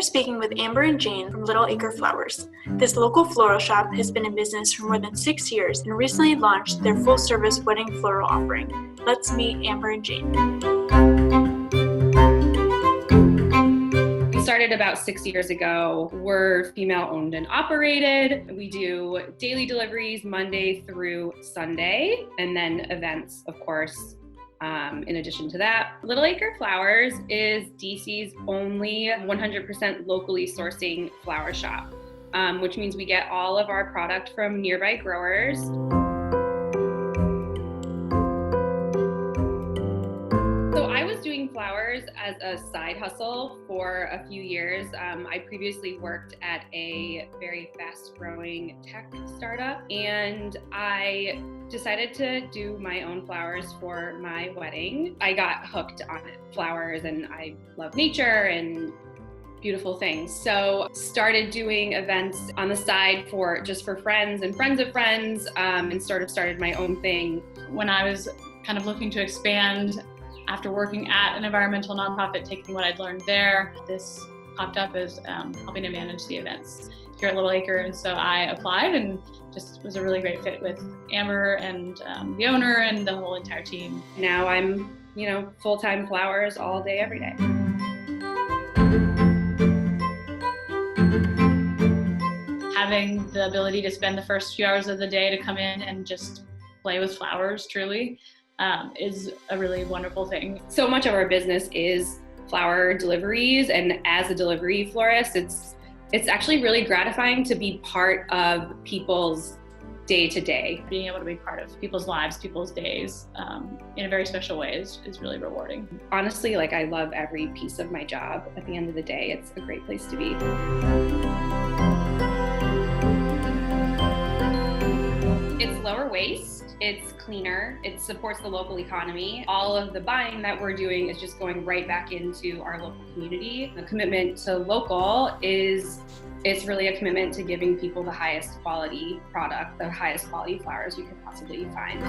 are speaking with Amber and Jane from Little Acre Flowers. This local floral shop has been in business for more than 6 years and recently launched their full-service wedding floral offering. Let's meet Amber and Jane. We started about 6 years ago. We're female-owned and operated. We do daily deliveries Monday through Sunday, and then events, of course. In addition to that, Little Acre Flowers is DC's only 100% locally sourcing flower shop, which means we get all of our product from nearby growers. So I was doing flowers as a side hustle for a few years. I previously worked at a very fast-growing tech startup, and I decided to do my own flowers for my wedding. I got hooked on flowers, and I love nature and beautiful things. So started doing events on the side for friends and friends of friends, and sort of started my own thing. When I was kind of looking to expand after working at an environmental nonprofit, taking what I'd learned there, this popped up as helping to manage the events here at Little Acre. And so I applied and just was a really great fit with Amber and the owner and the whole entire team. Now I'm, full-time flowers all day, every day. Having the ability to spend the first few hours of the day to come in and just play with flowers, truly, is a really wonderful thing. So much of our business is flower deliveries, and as a delivery florist, it's actually really gratifying to be part of people's day-to-day. Being able to be part of people's lives, people's days, in a very special way is really rewarding. Honestly, I love every piece of my job. At the end of the day, it's a great place to be. It's lower waste. It's cleaner, it supports the local economy. All of the buying that we're doing is just going right back into our local community. The commitment to local it's really a commitment to giving people the highest quality product, the highest quality flowers you could possibly find.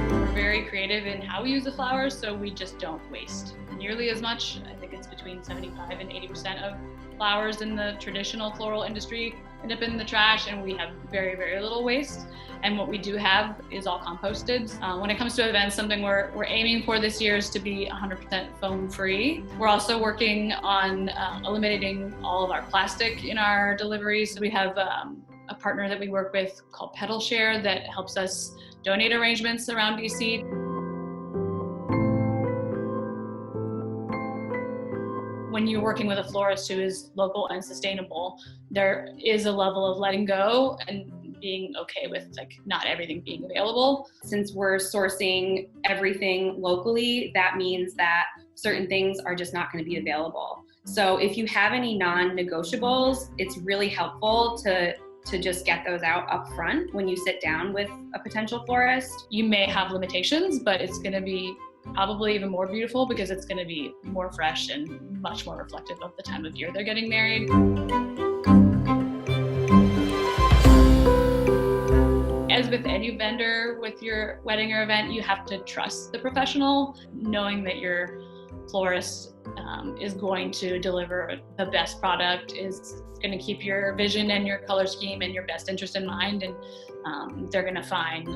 We're very creative in how we use the flowers, so we just don't waste nearly as much. I think it's between 75 and 80% of flowers in the traditional floral industry end up in the trash, and we have very, very little waste. And what we do have is all composted. When it comes to events, something we're aiming for this year is to be 100% foam free. We're also working on eliminating all of our plastic in our deliveries. We have a partner that we work with called Petal Share that helps us donate arrangements around DC. When you're working with a florist who is local and sustainable, there is a level of letting go and being okay with not everything being available. Since we're sourcing everything locally, that means that certain things are just not going to be available. So if you have any non-negotiables, it's really helpful to just get those out up front when you sit down with a potential florist. You may have limitations, but it's going to be probably even more beautiful because it's going to be more fresh and much more reflective of the time of year they're getting married. As with any vendor with your wedding or event, you have to trust the professional, knowing that your florist is going to deliver the best product, is going to keep your vision and your color scheme and your best interest in mind, and they're going to find,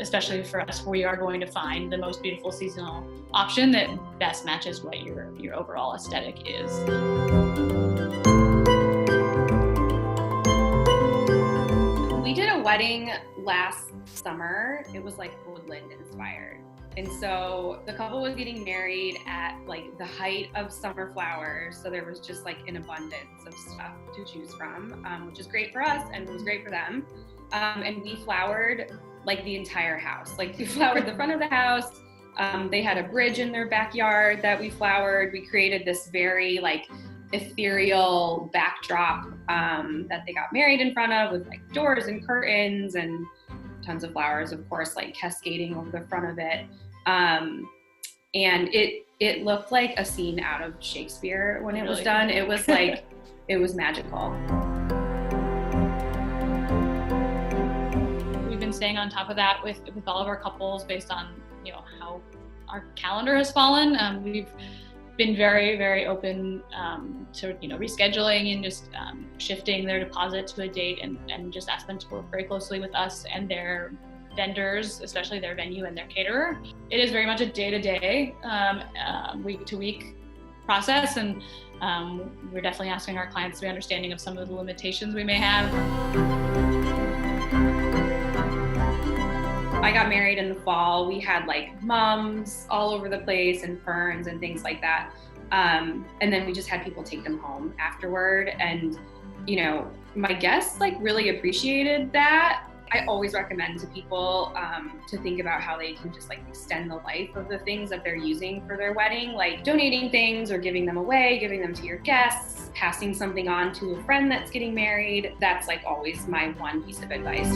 especially for us, we are going to find the most beautiful seasonal option that best matches what your overall aesthetic is. We did a wedding last summer. It was woodland inspired. And so the couple was getting married at the height of summer flowers. So there was just an abundance of stuff to choose from, which is great for us and was great for them. And we flowered the entire house. We flowered the front of the house. They had a bridge in their backyard that we flowered. We created this very ethereal backdrop that they got married in front of, with doors and curtains and tons of flowers, of course, cascading over the front of it. And it looked like a scene out of Shakespeare when it was done. It was it was magical. We've been staying on top of that with all of our couples based on how our calendar has fallen. We've been very, very open to rescheduling and just shifting their deposit to a date, and just ask them to work very closely with us and their vendors, especially their venue and their caterer. It is very much a day-to-day, week-to-week process, and we're definitely asking our clients to be understanding of some of the limitations we may have. I got married in the fall. We had like mums all over the place and ferns and things like that. And then we just had people take them home afterward. And, my guests like really appreciated that. I always recommend to people to think about how they can just like extend the life of the things that they're using for their wedding, like donating things or giving them away, giving them to your guests, passing something on to a friend that's getting married. That's like always my one piece of advice.